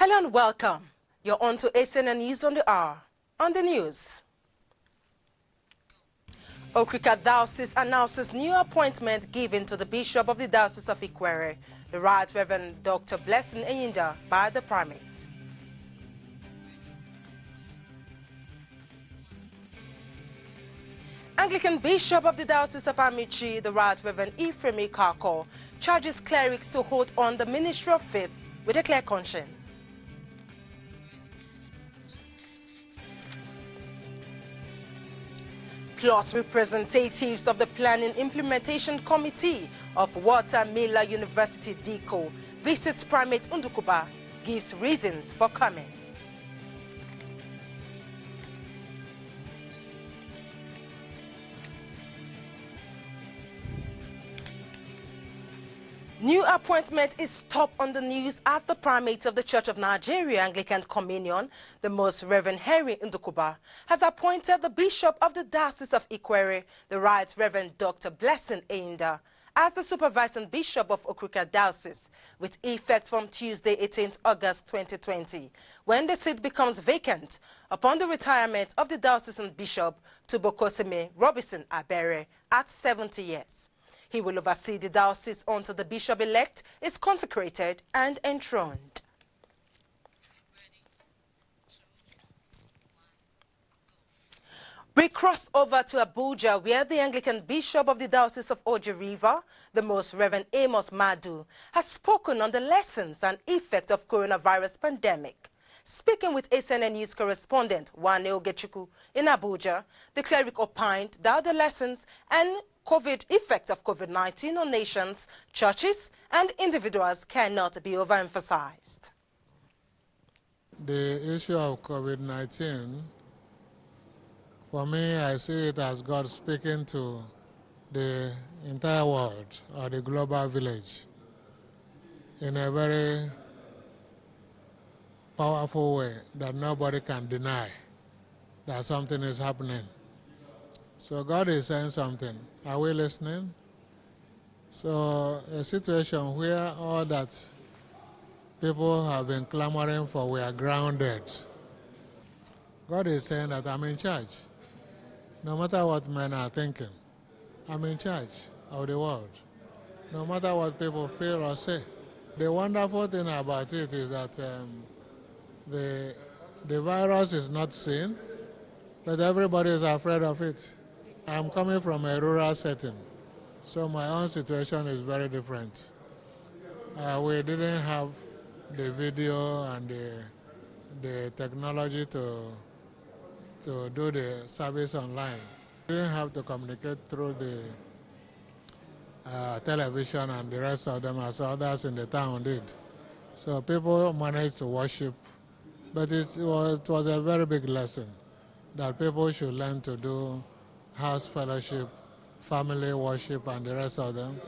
Hello and welcome. You're on to ACNN News on the Hour. On the news, Okrika Diocese announces new appointment given to the Bishop of the Diocese of Ikwere, the Right Reverend Dr. Blessing Eyinda, by the Primate. Anglican Bishop of the Diocese of Amici, the Right Reverend Ephraim Ikako, charges clerics to hold on the ministry of faith with a clear conscience. Plus, representatives of the Planning Implementation Committee of Watermiller University DICO visits Primate Ndukuba, gives reasons for coming. New appointment is top on the news as the Primate of the Church of Nigeria, Anglican Communion, the Most Reverend Henry Ndukuba, has appointed the Bishop of the Diocese of Ikwere, the Right Reverend Dr. Blessing Eyinda, as the Supervising Bishop of Okrika Diocese, with effect from Tuesday, 18th August 2020, when the seat becomes vacant upon the retirement of the Diocesan Bishop Tubokosime Robinson Abere at 70 years. He will oversee the diocese until the bishop-elect is consecrated and enthroned. We cross over to Abuja, where the Anglican Bishop of the Diocese of Oji River, the Most Reverend Amos Madu, has spoken on the lessons and effect of coronavirus pandemic. Speaking with ACNN News correspondent Wane Ogechuku in Abuja, the cleric opined that the lessons and effect of COVID-19 on nations, churches and individuals cannot be overemphasized. The issue of COVID-19, for me, I see it as God speaking to the entire world or the global village in a very powerful way that nobody can deny that something is happening. So God is saying something. Are we listening? So a situation where all that people have been clamoring for were grounded. God is saying that I'm in charge. No matter what men are thinking, I'm in charge of the world. No matter what people feel or say. The wonderful thing about it is that the virus is not seen, but everybody is afraid of it. I'm coming from a rural setting, so my own situation is very different. We didn't have the video and the technology to do the service online. We didn't have to communicate through the television and the rest of them as others in the town did. So people managed to worship, but it was a very big lesson that people should learn to do house fellowship, family worship, and the rest of them.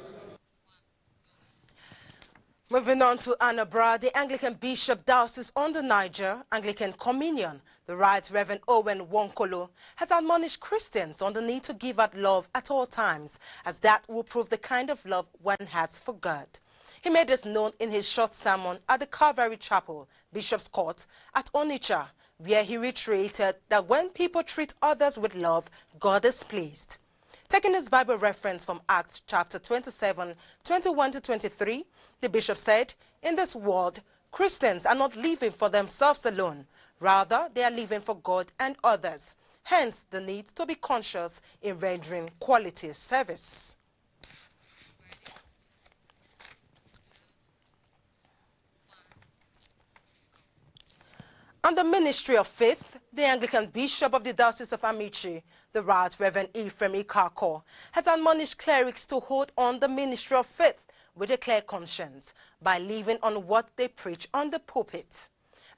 Moving on to Anambra, the Anglican Bishop Diocese on the Niger, Anglican Communion, the Right Reverend Owen Wonkolo, has admonished Christians on the need to give out love at all times, as that will prove the kind of love one has for God. He made this known in his short sermon at the Calvary Chapel, Bishop's Court at Onitsha, where he reiterated that when people treat others with love, God is pleased. Taking his Bible reference from Acts chapter 27, 21 to 23, the bishop said, in this world, Christians are not living for themselves alone. Rather, they are living for God and others. Hence, the need to be conscious in rendering quality service. On the Ministry of Faith, the Anglican Bishop of the Diocese of Amici, the Right Reverend Ephraim Ikako, has admonished clerics to hold on the Ministry of Faith with a clear conscience by living on what they preach on the pulpit.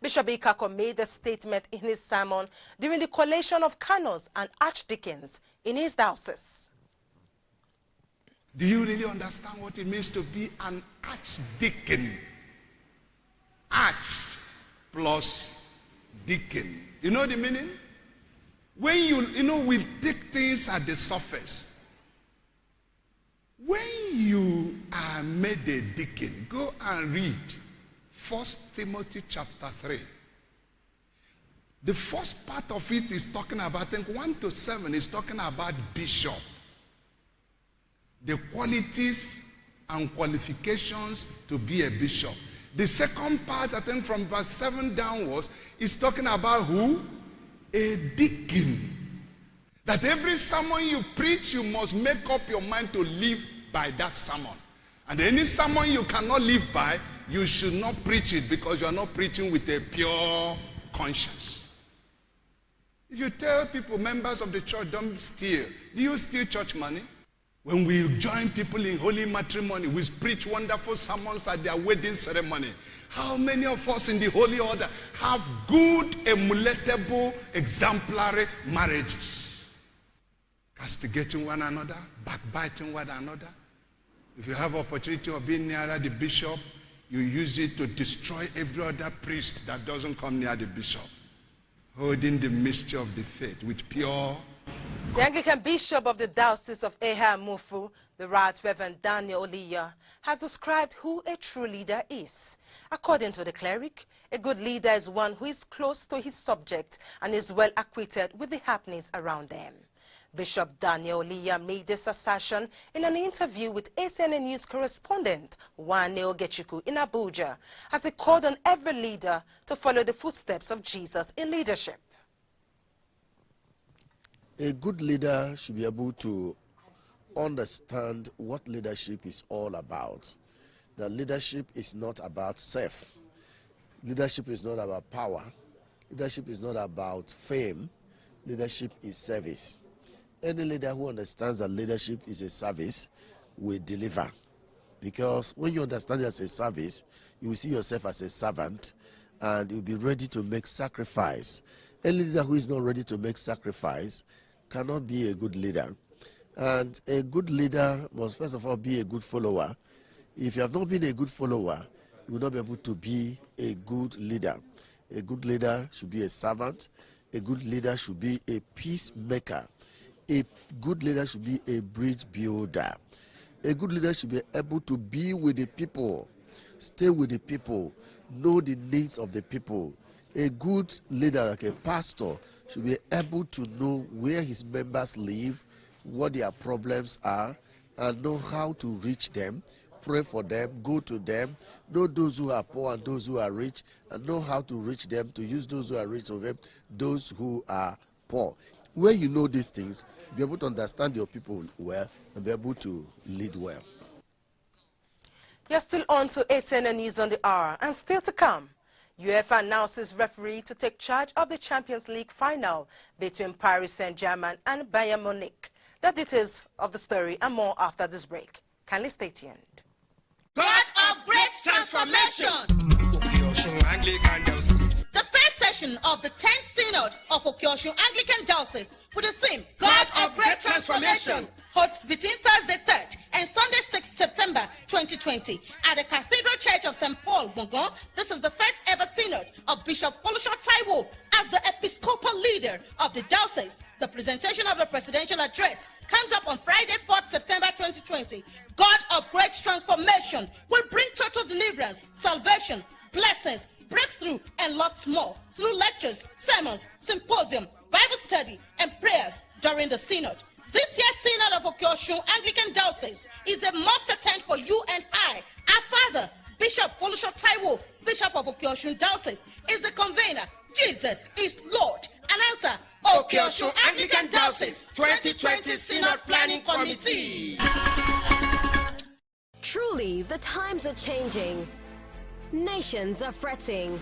Bishop Ikako made the statement in his sermon during the collation of canons and archdeacons in his diocese. Do you really understand what it means to be an archdeacon? Arch plus deacon. You know the meaning? When we take things at the surface. When you are made a deacon, go and read 1 Timothy chapter 3. The first part of it is talking about, I think 1 to 7 is talking about bishop. The qualities and qualifications to be a bishop. The second part, I think from verse 7 downwards, is talking about who? A deacon. That every sermon you preach, you must make up your mind to live by that sermon. And any sermon you cannot live by, you should not preach it, because you are not preaching with a pure conscience. If you tell people, members of the church, don't steal, do you steal church money? When we join people in holy matrimony, we preach wonderful sermons at their wedding ceremony. How many of us in the holy order have good, emulatable, exemplary marriages? Castigating one another, backbiting one another. If you have opportunity of being nearer the bishop, you use it to destroy every other priest that doesn't come near the bishop. Holding the mystery of the faith with pure. The Anglican Bishop of the Diocese of Eha-Mufu, the Right Reverend Daniel Oliya, has described who a true leader is. According to the cleric, a good leader is one who is close to his subject and is well acquainted with the happenings around them. Bishop Daniel Oliya made this assertion in an interview with ACNN News correspondent Wane Ogechukwu in Abuja, as he called on every leader to follow the footsteps of Jesus in leadership. A good leader should be able to understand what leadership is all about. That leadership is not about self. Leadership is not about power. Leadership is not about fame. Leadership is service. Any leader who understands that leadership is a service will deliver. Because when you understand it as a service, you will see yourself as a servant and you'll be ready to make sacrifice. Any leader who is not ready to make sacrifice cannot be a good leader. And a good leader must first of all be a good follower. If you have not been a good follower, you will not be able to be a good leader. A good leader should be a servant. A good leader should be a peacemaker. A good leader should be a bridge builder. A good leader should be able to be with the people, stay with the people, know the needs of the people. A good leader, like a pastor, should be able to know where his members live, what their problems are, and know how to reach them, pray for them, go to them, know those who are poor and those who are rich, and know how to reach them, to use those who are rich to help those who are poor. When you know these things, be able to understand your people well and be able to lead well. You're still on to ACNN News on the Hour, and still to come. UEFA announces referee to take charge of the Champions League final between Paris Saint-Germain and Bayern Munich. The details of the story and more after this break. Kindly stay tuned. God of great transformation. The first session of the 10th Synod of Okioshu Anglican Diocese with the theme God of Great Transformation holds between Thursday 3rd and Sunday 6th September 2020 at the Cathedral Church of St. Paul, Bongon. This is the first ever Synod of Bishop Folusho Taiwo as the Episcopal leader of the diocese. The presentation of the presidential address comes up on Friday 4th September 2020. God of Great Transformation will bring total deliverance, salvation, blessings, breakthrough, and lots more through lectures, sermons, symposium, Bible study, and prayers during the Synod. This year's Synod of Okioshu Anglican Diocese is a must attend for you and I. Our Father, Bishop Folusho Taiwo, Bishop of Okioshu Diocese, is the convener. Jesus is Lord. Announcer, Okioshu Anglican Diocese 2020 Synod Planning Committee. Truly, the times are changing. Nations are fretting,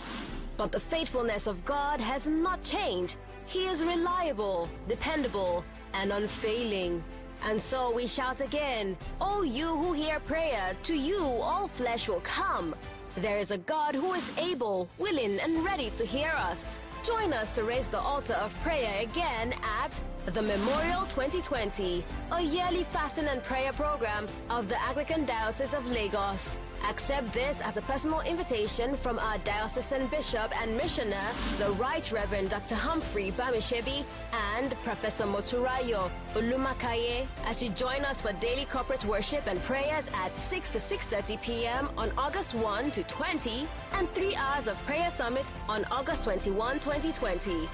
but the faithfulness of God has not changed. He is reliable, dependable, and unfailing. And so we shout again, O you who hear prayer, to you all flesh will come. There is a God who is able, willing, and ready to hear us. Join us to raise the altar of prayer again at the Memorial 2020, a yearly fasting and prayer program of the Anglican Diocese of Lagos. Accept this as a personal invitation from our diocesan bishop and missioner, the Right Reverend Dr. Humphrey Bamishebi and Professor Moturayo Olumakaye, as you join us for daily corporate worship and prayers at 6 to 6:30 p.m. on August 1 to 20 and 3 hours of prayer summit on August 21, 2020.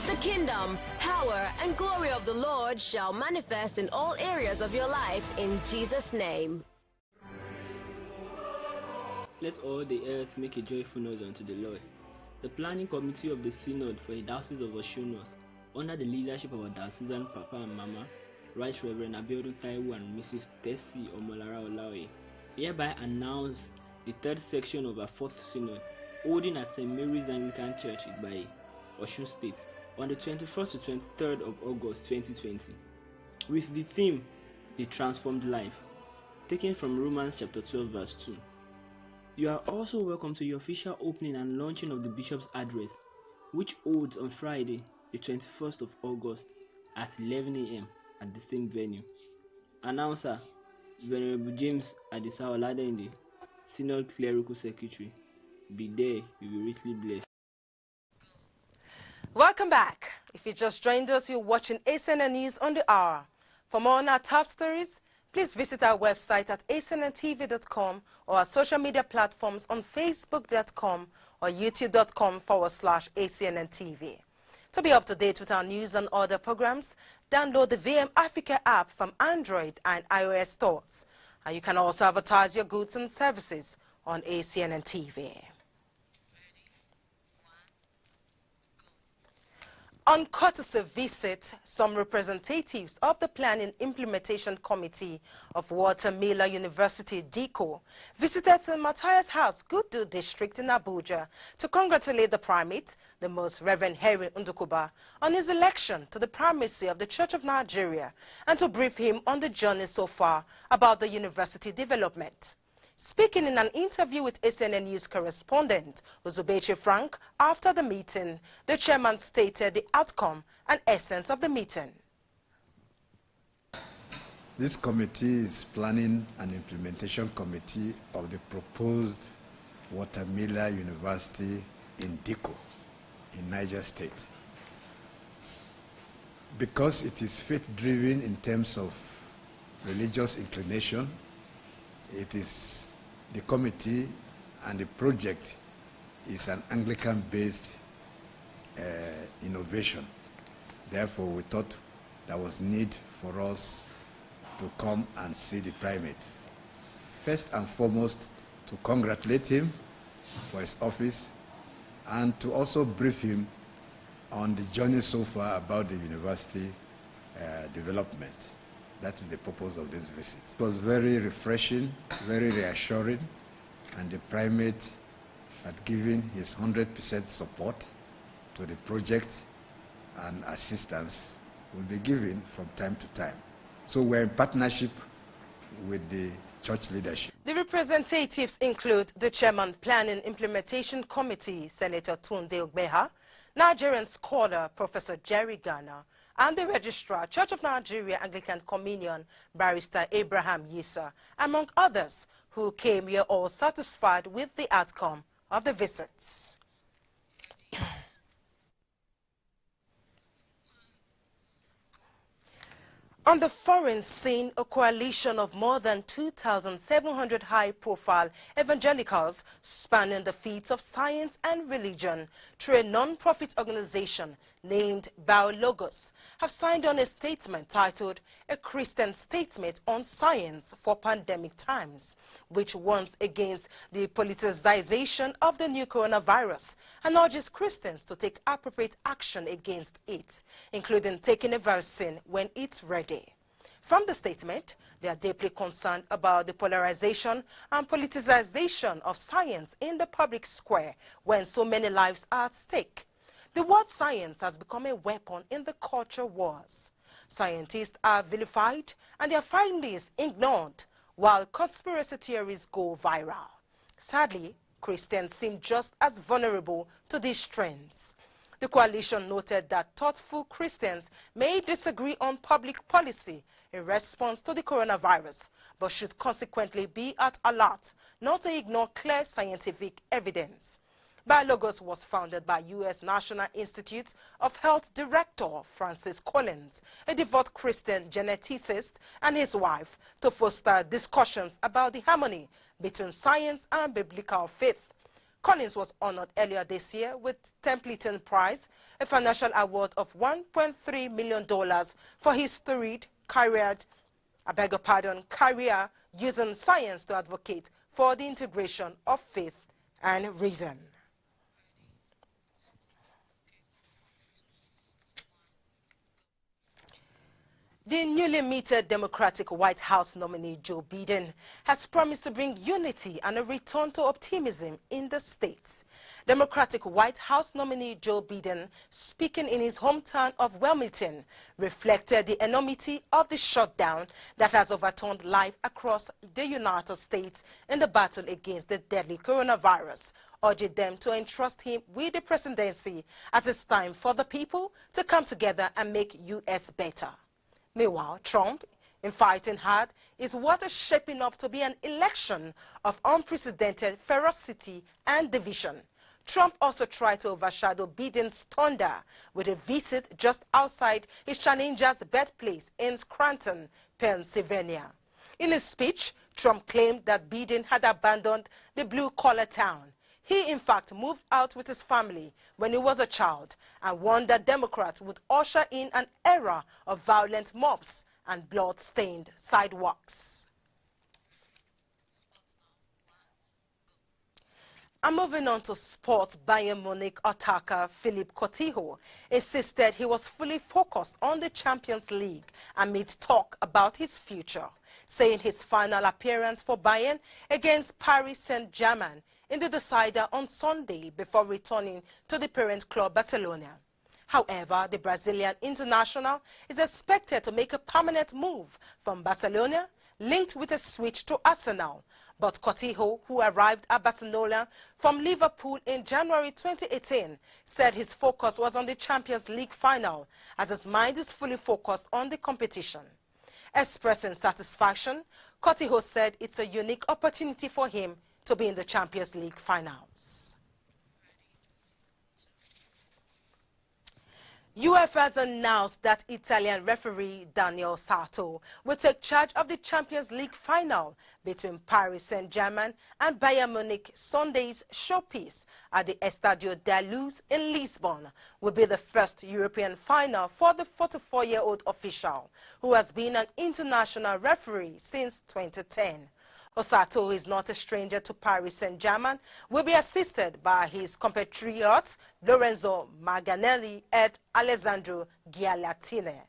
The kingdom, power, and glory of the Lord shall manifest in all areas of your life in Jesus' name. Let all the earth make a joyful noise unto the Lord. The planning committee of the Synod for the Diocese of Osun North, under the leadership of our diocesan Papa and Mama, Right Reverend Abiodun Taiwo and Mrs. Tessie Omolara Olaoye, hereby announce the third section of our fourth Synod, holding at St. Mary's Anglican Church Ibayi, Osun State, on the 21st to 23rd of August 2020, with the theme, The Transformed Life, taken from Romans chapter 12 verse 2. You are also welcome to the official opening and launching of the Bishop's Address, which holds on Friday, the 21st of August at 11 a.m. at the same venue. Announcer, Venerable James Adisa Oladende, Synod Clerical Secretary. Be there, you will be richly blessed. Welcome back. If you just joined us, you're watching ACNN News on the Hour. For more on our top stories, please visit our website at acnntv.com or our social media platforms on facebook.com or youtube.com/ACNNTV. To be up to date with our news and other programs, download the VM Africa app from Android and iOS stores. And you can also advertise your goods and services on ACNNTV. On courtesy visit, some representatives of the Planning Implementation Committee of Watermiller University, DICO, visited St. Matthias House, Gudu District in Abuja to congratulate the primate, the Most Reverend Henry Ndukuba, on his election to the primacy of the Church of Nigeria and to brief him on the journey so far about the university development. Speaking in an interview with ACNN News correspondent Uzubechi Frank after the meeting, the chairman stated the outcome and essence of the meeting. This committee is Planning and Implementation Committee of the proposed Watermiller University in Diko, in Niger State. Because it is faith-driven in terms of religious inclination, it is the committee and the project is an Anglican-based innovation. Therefore, we thought there was need for us to come and see the primate. First and foremost, to congratulate him for his office and to also brief him on the journey so far about the university development. That is the purpose of this visit. It was very refreshing, very reassuring, and the primate had given his 100% support to the project, and assistance will be given from time to time. So we're in partnership with the church leadership. The representatives include the Chairman Planning Implementation Committee, Senator Tunde Ogbeha, Nigerian scholar Professor Jerry Garner, and the Registrar, Church of Nigeria Anglican Communion, Barrister Abraham Yisa, among others, who came here all satisfied with the outcome of the visits. On the foreign scene, a coalition of more than 2,700 high-profile evangelicals spanning the fields of science and religion through a non-profit organization named BioLogos have signed on a statement titled A Christian Statement on Science for Pandemic Times, which warns against the politicization of the new coronavirus and urges Christians to take appropriate action against it, including taking a vaccine when it's ready. From the statement, they are deeply concerned about the polarization and politicization of science in the public square when so many lives are at stake. The word science has become a weapon in the culture wars. Scientists are vilified and their findings ignored, while conspiracy theories go viral. Sadly, Christians seem just as vulnerable to these trends. The coalition noted that thoughtful Christians may disagree on public policy in response to the coronavirus, but should consequently be at alert not to ignore clear scientific evidence. Biologos was founded by U.S. National Institute of Health Director Francis Collins, a devout Christian geneticist, and his wife, to foster discussions about the harmony between science and biblical faith. Collins was honored earlier this year with Templeton Prize, a financial award of $1.3 million for his storied career using science to advocate for the integration of faith and reason. The newly minted Democratic White House nominee Joe Biden has promised to bring unity and a return to optimism in the states. Democratic White House nominee Joe Biden, speaking in his hometown of Wilmington, reflected the enormity of the shutdown that has overturned life across the United States in the battle against the deadly coronavirus, urging them to entrust him with the presidency as it's time for the people to come together and make U.S. better. Meanwhile, Trump, in fighting hard, is what is shaping up to be an election of unprecedented ferocity and division. Trump also tried to overshadow Biden's thunder with a visit just outside his challenger's birthplace in Scranton, Pennsylvania. In his speech, Trump claimed that Biden had abandoned the blue-collar town. He, in fact, moved out with his family when he was a child and warned that Democrats would usher in an era of violent mobs and blood-stained sidewalks. And moving on to sport, Bayern Munich attacker Philippe Coutinho insisted he was fully focused on the Champions League amid talk about his future, saying his final appearance for Bayern against Paris Saint-Germain in the decider on Sunday before returning to the parent club Barcelona. However, the Brazilian international is expected to make a permanent move from Barcelona, linked with a switch to Arsenal. But Coutinho, who arrived at Barcelona from Liverpool in January 2018, said his focus was on the Champions League final, as his mind is fully focused on the competition. Expressing satisfaction, Coutinho said it's a unique opportunity for him to be in the Champions League finals. UEFA has announced that Italian referee Daniel Sarto will take charge of the Champions League final between Paris Saint-Germain and Bayern Munich. Sunday's showpiece at the Estadio da Luz in Lisbon will be the first European final for the 44-year-old official, who has been an international referee since 2010. Osato is not a stranger to Paris Saint-Germain, will be assisted by his compatriots Lorenzo Maganelli and Alessandro Gialatine.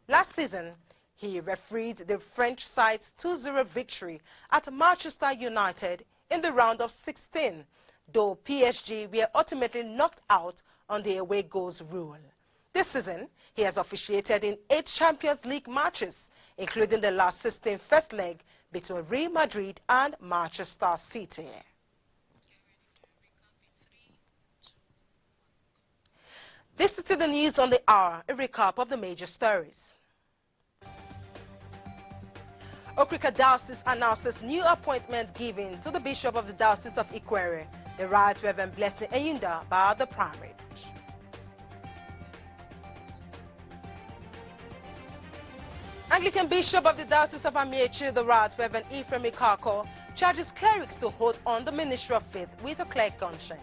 Last season, he refereed the French side's 2-0 victory at Manchester United in the round of 16, though PSG were ultimately knocked out on the away goals rule. This season, he has officiated in 8 Champions League matches, including the last 16 first leg between Real Madrid and Manchester City. This is the news on the hour, a recap of the major stories. Okrika Diocese announces new appointment given to the Bishop of the Diocese of Ikwere, the Right Reverend Blessing Eyinda, by the primate. Anglican Bishop of the Diocese of Amiachi, the Right Reverend Ephraim Ikako, charges clerics to hold on the ministry of faith with a clear conscience.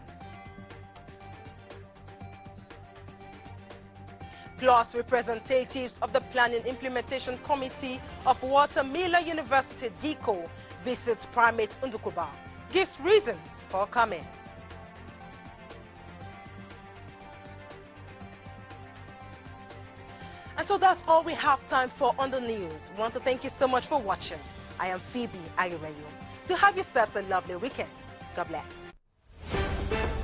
Plus, representatives of the Planning Implementation Committee of Watermiller University, DICO, visits Primate Ndukuba, gives reasons for coming. And so that's all we have time for on the news. We want to thank you so much for watching. I am Phoebe Aguireyu. Do have yourselves a lovely weekend. God bless.